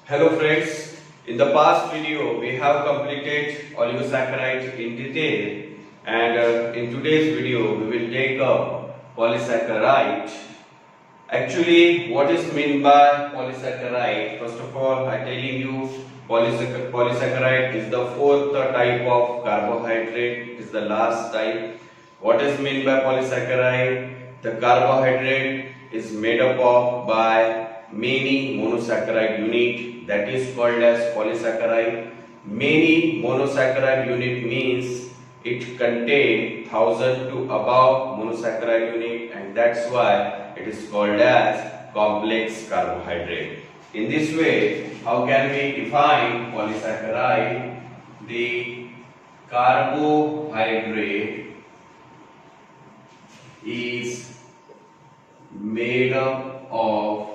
Hello friends, in the past video we have completed oligosaccharides in detail and in today's video we will take up polysaccharide. Actually, what is meant by polysaccharide? First of all, I telling you polysaccharide is the fourth type of carbohydrate, it is the last type. What is meant by polysaccharide? The carbohydrate is made up of by many monosaccharide unit, that is called as polysaccharide. Many monosaccharide unit means it contains 1000 to above monosaccharide unit, and that's why it is called as complex carbohydrate. In this way, how can we define polysaccharide? The carbohydrate is made up of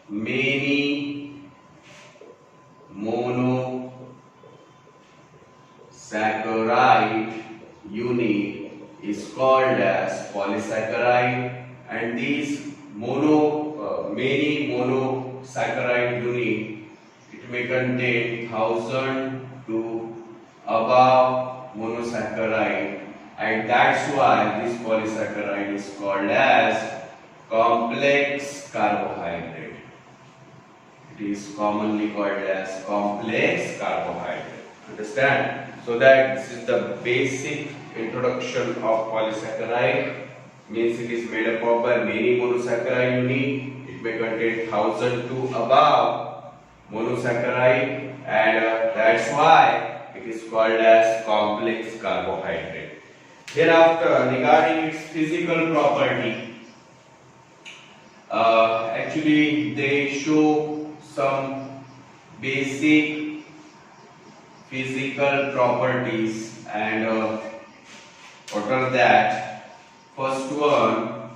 many monosaccharide unit is called as polysaccharide, and these many monosaccharide unit, it may contain 1000 to above monosaccharide, and that's why this polysaccharide is called as complex carbohydrate. It is commonly called as complex carbohydrate. Understand? So that this is the basic introduction of polysaccharide. Means it is made up of by many monosaccharide unit. It may contain 1000 to above monosaccharide, and that's why it is called as complex carbohydrate. Thereafter, regarding its physical property, actually they show some basic physical properties, and what are that? First one,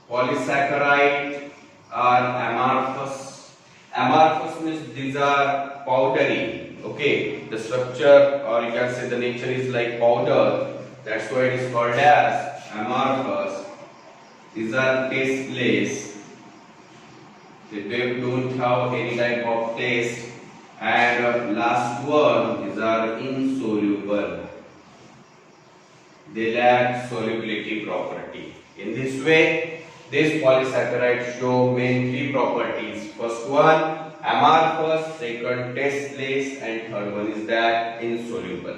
polysaccharide are amorphous. Amorphous means these are powdery. Okay, the structure, or you can say the nature is like powder. That's why it is called as amorphous. These are tasteless. They don't have any type of taste. And last one, these are insoluble. They lack solubility property. In this way, this polysaccharide show main three properties. First one, amorphous. Second, tasteless. And third one is that insoluble.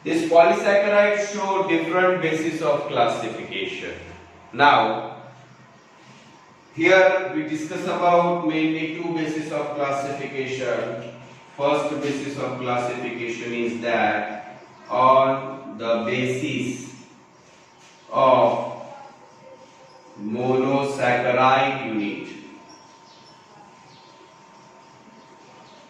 This polysaccharide show different basis of classification. Now, here we discuss about mainly two bases of classification. First basis of classification is that on the basis of monosaccharide unit.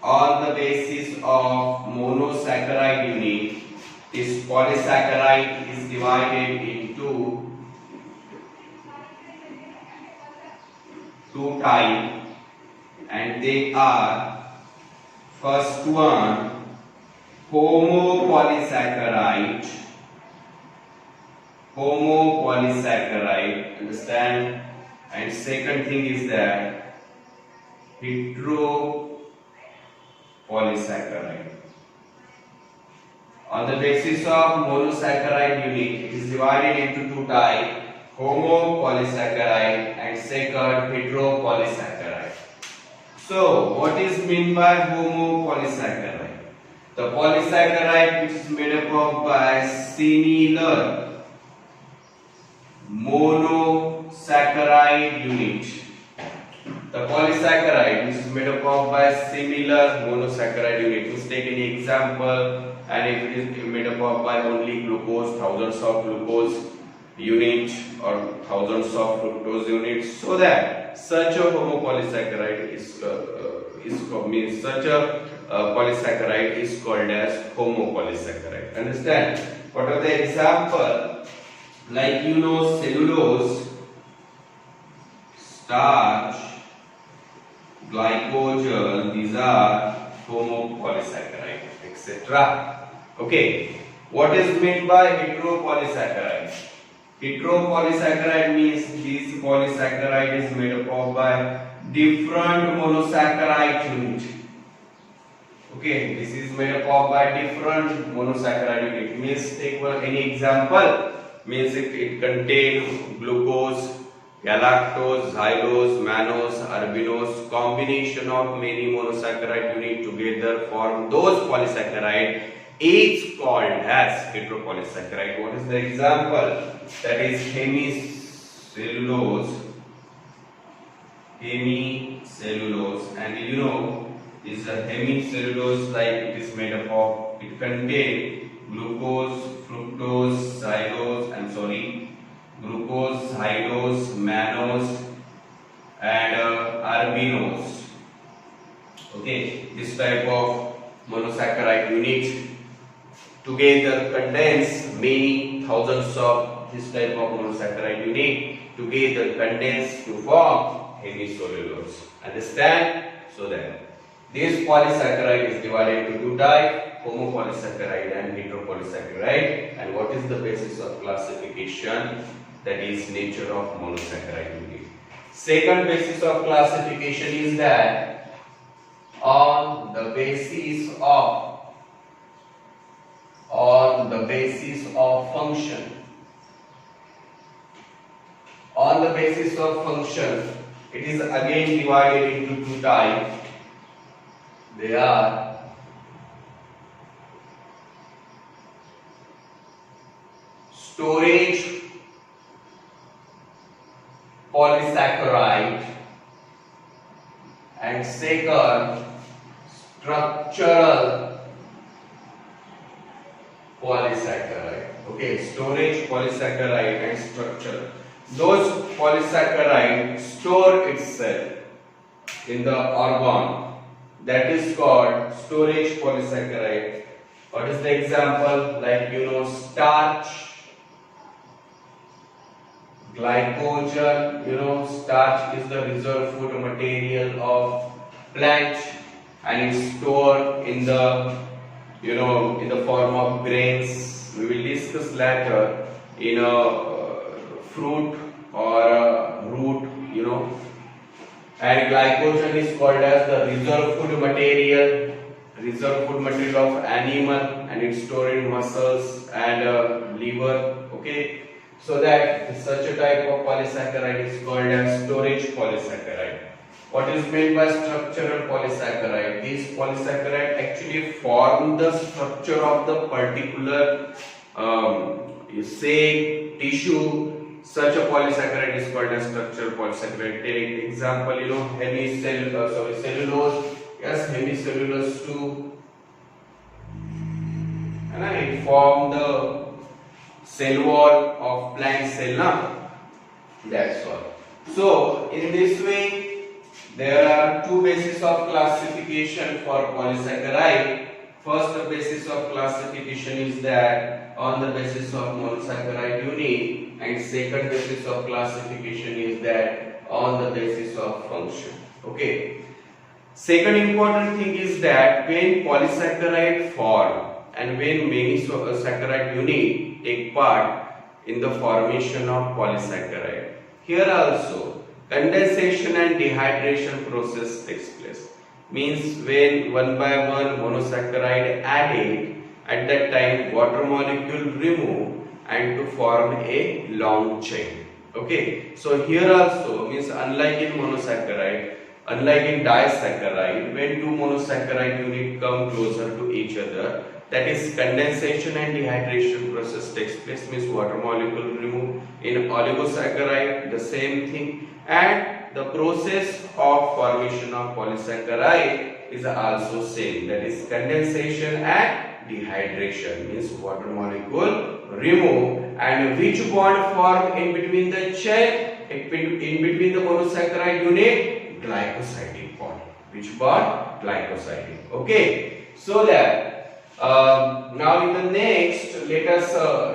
On the basis of monosaccharide unit, this polysaccharide is divided into two types, and they are, first one, homopolysaccharide. Understand? And second thing is that heteropolysaccharide. On the basis of monosaccharide unit, it is divided into two types, homopolysaccharide and second, heteropolysaccharide. So, what is meant by homopolysaccharide? The polysaccharide which is made up of by similar monosaccharide unit. The polysaccharide which is made up of by similar monosaccharide unit. Let's take any example, and if it is made up of by only glucose, thousands of glucose unit or thousands of fructose units, so that such a homopolysaccharide means such a polysaccharide is called as homopolysaccharide. Understand? What are the example? Like cellulose, starch, glycogen, these are homopolysaccharide, etc. Okay, what is meant by heteropolysaccharide? Heteropolysaccharide means this polysaccharide is made up of by different monosaccharide unit. Okay, this is made up of by different monosaccharide unit. Means take any example. Means it contain glucose, galactose, xylose, mannose, arabinose. Combination of many monosaccharide unit together form those polysaccharide. Is called as heteropolysaccharide. What is the example? That is hemicellulose. Hemicellulose, and you know this hemicellulose, like it is made up of, it contains glucose, fructose, glucose, xylose, mannose, and arabinose. Okay, this type of monosaccharide unit together contains many thousands of this type of monosaccharide unit together contains to form hemicellulose. Understand? So that this polysaccharide is divided into two types, homopolysaccharide and heteropolysaccharide. And what is the basis of classification? That is nature of monosaccharide unit. Second basis of classification is that on the basis of function. On the basis of function, it is again divided into two types. They are storage polysaccharide and second structural polysaccharide. Okay, storage polysaccharide and structural. Those polysaccharide store itself in the organ, that is called storage polysaccharide. What is the example? Like starch, glycogen. Starch is the reserve food material of plant and it's stored in the in the form of grains. We will discuss later in a fruit or a root, and glycogen is called as the reserve food material of animal, and it's stored in muscles and liver. Okay, so that such a type of polysaccharide is called as storage polysaccharide. What is meant by structural polysaccharide? These polysaccharide actually form the structure of the particular tissue. Such a polysaccharide is called as structural polysaccharide. Take example, cellulose. Yes, hemicellulose too. And it form the cell wall of plant cell. That's all. So in this way, there are two bases of classification for polysaccharide. First basis of classification is that on the basis of monosaccharide unit, and second basis of classification is that on the basis of function. Okay. Second important thing is that when polysaccharide form and when many saccharide unit take part in the formation of polysaccharide, here also condensation and dehydration process takes place. Means when one by one monosaccharide added, at that time water molecule remove and to form a long chain. Okay, so here also means unlike in monosaccharide, unlike in disaccharide, when two monosaccharide unit come closer to each other, that is condensation and dehydration process takes place, means water molecule remove. In oligosaccharide the same thing, and the process of formation of polysaccharide is also same, that is condensation and dehydration, means water molecule remove, and which bond form in between the chain, in between the monosaccharide unit? Glycosidic bond. Which bond? Glycosidic. Okay, so that now in the next let us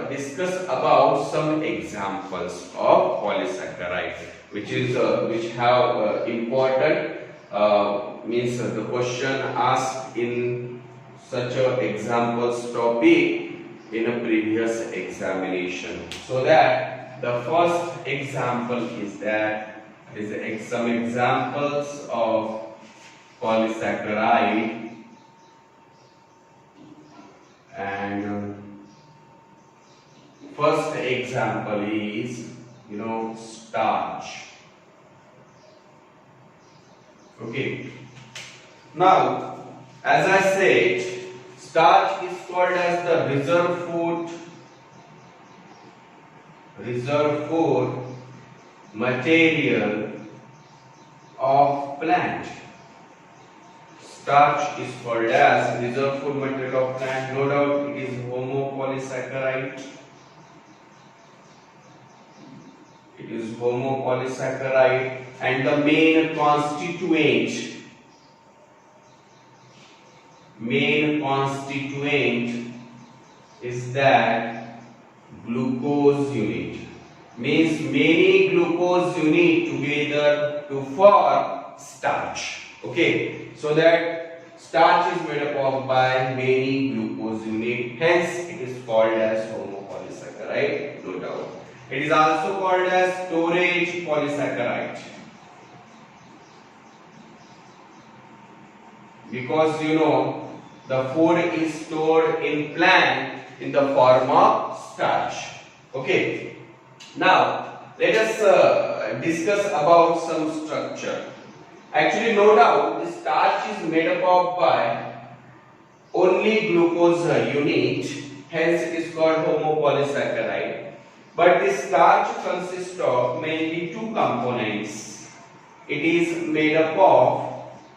discuss about some examples of polysaccharide which have important means the question asked in such a examples topic in a previous examination. So that the first example is that some examples of polysaccharide, and first example is starch. Okay. Now, as I said, starch is called as the reserve food material of plant. Starch is called as reserve food material of plant. No doubt it is homopolysaccharide. It is homopolysaccharide, and the main constituent is that glucose unit. Means many glucose unit together to form starch. Okay, so that starch is made up of by many glucose unit. Hence, it is called as homopolysaccharide. No doubt. It is also called as storage polysaccharide, because the food is stored in plant in the form of starch. Okay. Now let us discuss about some structure. Actually, no doubt, the starch is made up of by only glucose unit. Hence, it is called homopolysaccharide. But this starch consists of mainly two components. It is made up of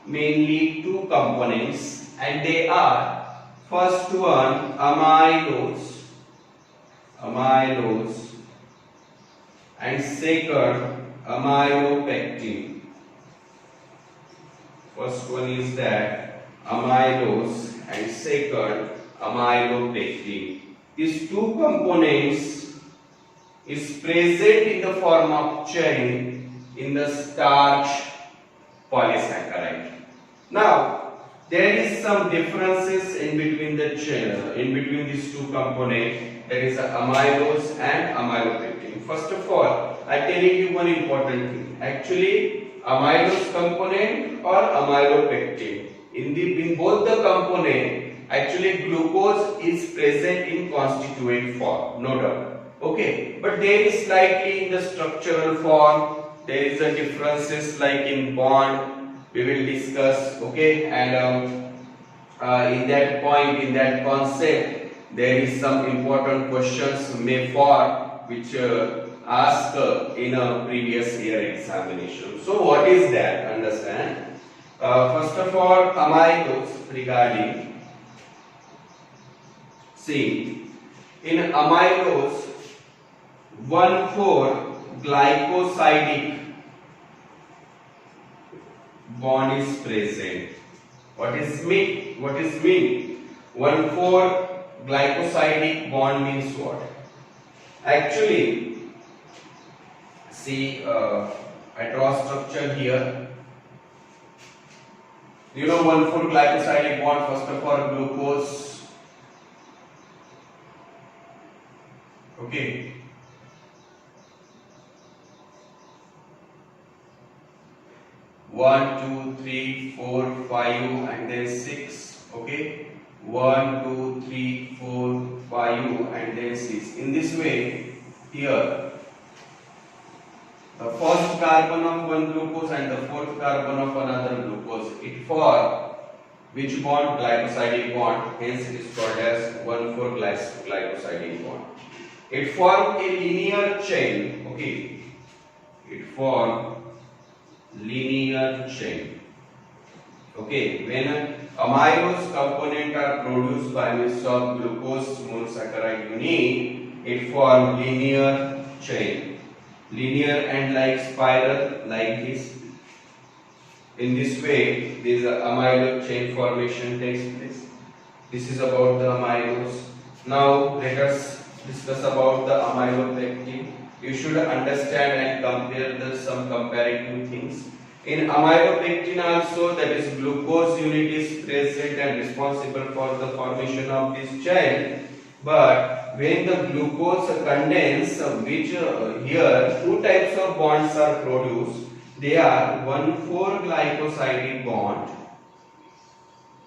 mainly two components, and they are, first one, amylose, and second, amylopectin. First one is that amylose, and second, amylopectin. These two components is present in the form of chain in the starch polysaccharide. Now, there is some differences in between these two components, that is amylose and amylopectin. First of all, I am telling you one important thing. Actually, amylose component or amylopectin, in both the component, actually glucose is present in constituent form, no doubt. Okay, but there is slightly in the structural form, there is a differences like in bond, we will discuss. Okay, and in that point, in that concept, there is some important questions may fall which asked in a previous year examination. So what is that? Understand? First of all, amylose regarding. See, in amylose, 1,4-glycosidic bond is present. What is mean? 1,4-glycosidic bond means what? Actually, see, I draw structure here. 1,4-glycosidic bond, first of all, glucose. Okay. 1, 2, 3, 4, 5, and then 6. Okay, 1, 2, 3, 4, 5, and then 6. In this way, here the first carbon of one glucose and the fourth carbon of another glucose, it form which bond? Glycosidic bond. Hence, it is called as 1,4-glycosidic bond. It form a linear chain. Okay, it form linear chain. Okay, when amylose component are produced by means of glucose monosaccharide unit, it form linear chain. Linear and like spiral, like this. In this way, this amylose chain formation takes place. This is about the amylose. Now let us discuss about the amylopectin. You should understand and compare some comparative things. In amylopectin also, that is glucose unit is present and responsible for the formation of this chain. But when the glucose condense, which here two types of bonds are produced. They are 1,4-glycosidic bond,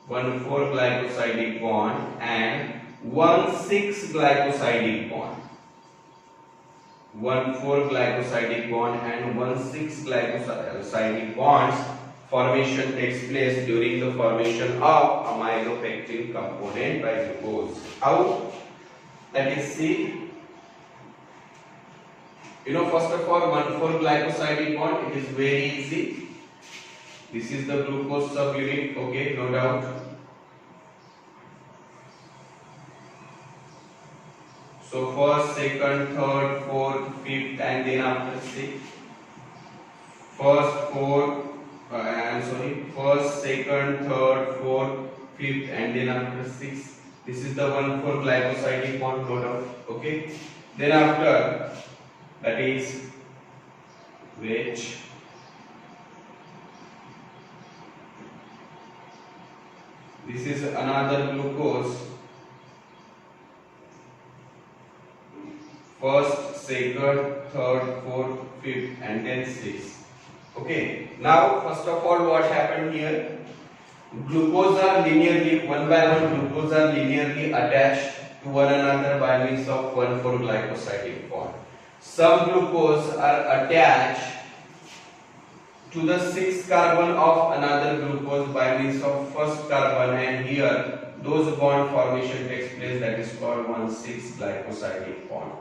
1,4-glycosidic bond and 1,6-glycosidic bond. 1,4-glycosidic bond and 1,6-glycosidic bonds formation takes place during the formation of amylopectin component by glucose. How? Let us see. First of all, 1,4-glycosidic bond, it is very easy. This is the glucose subunit, okay, no doubt. So first, second, third, fourth, fifth, and then after sixth. First, second, third, fourth, fifth, and then after sixth. This is the 1,4-glycosidic bond, no doubt. Okay. Then after, that is which this is another glucose. First, second, third, fourth, fifth, and then sixth. Okay. Now, first of all, what happened here? Glucose are linearly, one by one, glucose are linearly attached to one another by means of 1,4-glycosidic bond. Some glucose are attached to the 6th carbon of another glucose by means of first carbon, and here those bond formation takes place, that is called 1,6-glycosidic bond.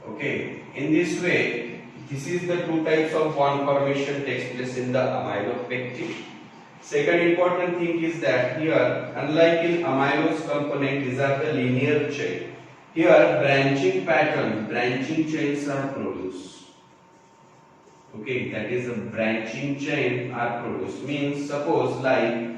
Okay, in this way, this is the two types of bond formation takes place in the amylopectin. Second important thing is that here, unlike in amylose component, these are the linear chain. Here, branching chains are produced. Okay, that is a branching chain are produced. Means suppose like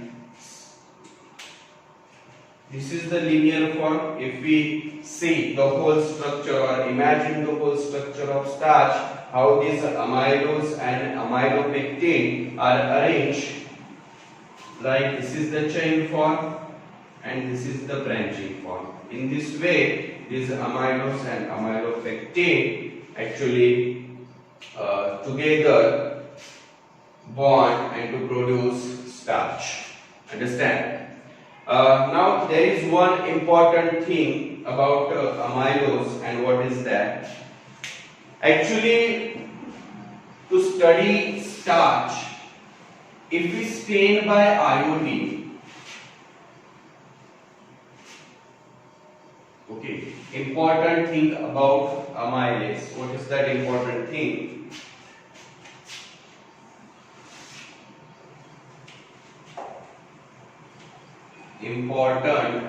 this is the linear form. If we see the whole structure or imagine the whole structure of starch, how these amylose and amylopectin are arranged. Like this is the chain form and this is the branching form. In this way, these amylose and amylopectin actually together bond and to produce starch. Understand? Now there is one important thing about amylose, and what is that? Actually, to study starch, if we stain by iodine, okay, important thing about amylase. What is that important thing? Important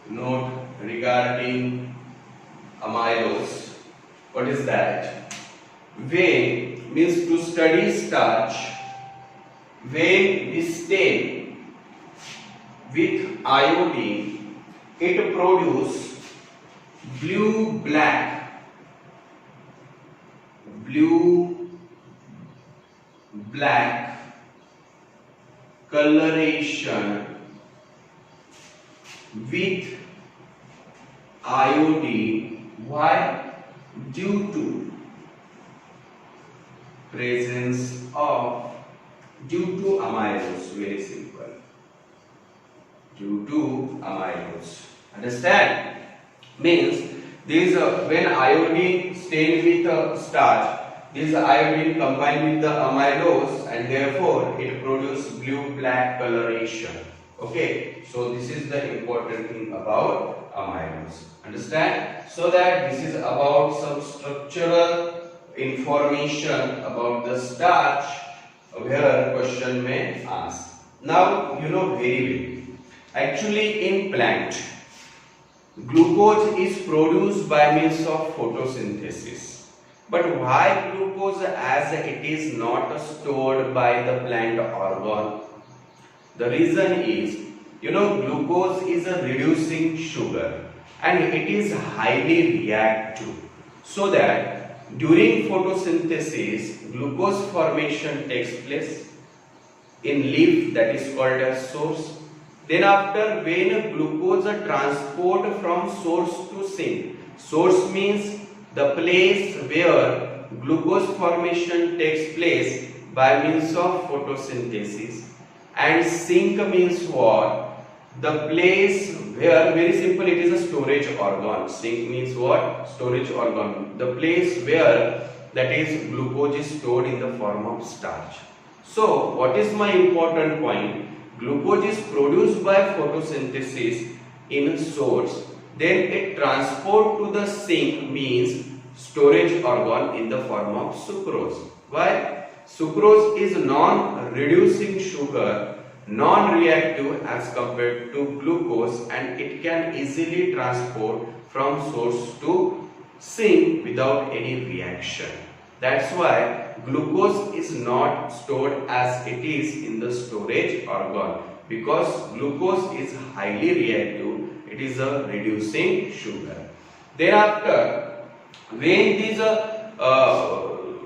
note regarding amylose. What is that? When means to study starch, when we stain with iodine, it produces blue black coloration with iodine. Why? Due to presence of amylose. Very simple. Due to amylose. Understand? Means these when iodine stained with starch, this iodine combined with the amylose, and therefore it produces blue black coloration. Okay, so this is the important thing about amylose. Understand? So that this is about some structural information about the starch where question may ask. Now you know very well. Actually, in plant, glucose is produced by means of photosynthesis. But why glucose, as it is not stored by the plant organ? The reason is, glucose is a reducing sugar and it is highly reactive. So that during photosynthesis, glucose formation takes place in leaf, that is called as source. Then after, when glucose transport from source to sink. Source means the place where glucose formation takes place by means of photosynthesis, and sink means what? The place where, very simple, it is a storage organ. Sink means what? Storage organ. The place where, that is, glucose is stored in the form of starch. So what is my important point? Glucose is produced by photosynthesis in source, then it transport to the sink means storage organ in the form of sucrose. Why? Sucrose is non-reducing sugar, non-reactive as compared to glucose, and it can easily transport from source to sink without any reaction. That's why glucose is not stored as it is in the storage organ, because glucose is highly reactive, it is a reducing sugar. Thereafter, when this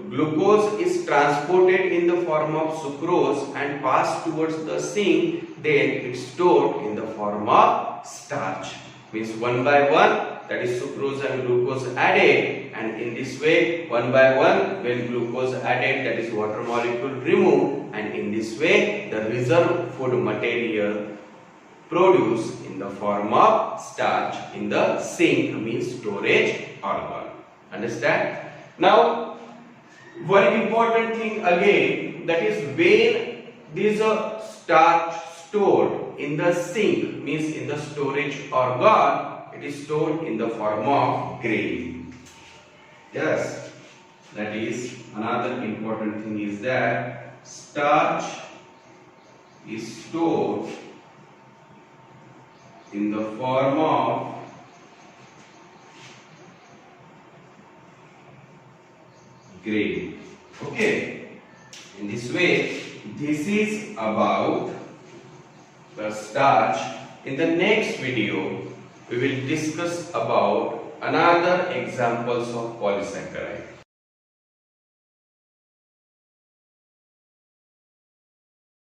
glucose is transported in the form of sucrose and passed towards the sink, then it's stored in the form of starch. Means one by one, that is sucrose and glucose added, and in this way, one by one, when glucose added, that is water molecule removed, and in this way the reserve food material produced in the form of starch in the sink, means storage organ. Understand? Now one important thing again, that is, when this starch stored in the sink, means in the storage organ, it is stored in the form of grain. Yes, that is another important thing, is that starch is stored in the form of grain. Okay, in this way, this is about the starch. In the next video, we will discuss about another examples of polysaccharide.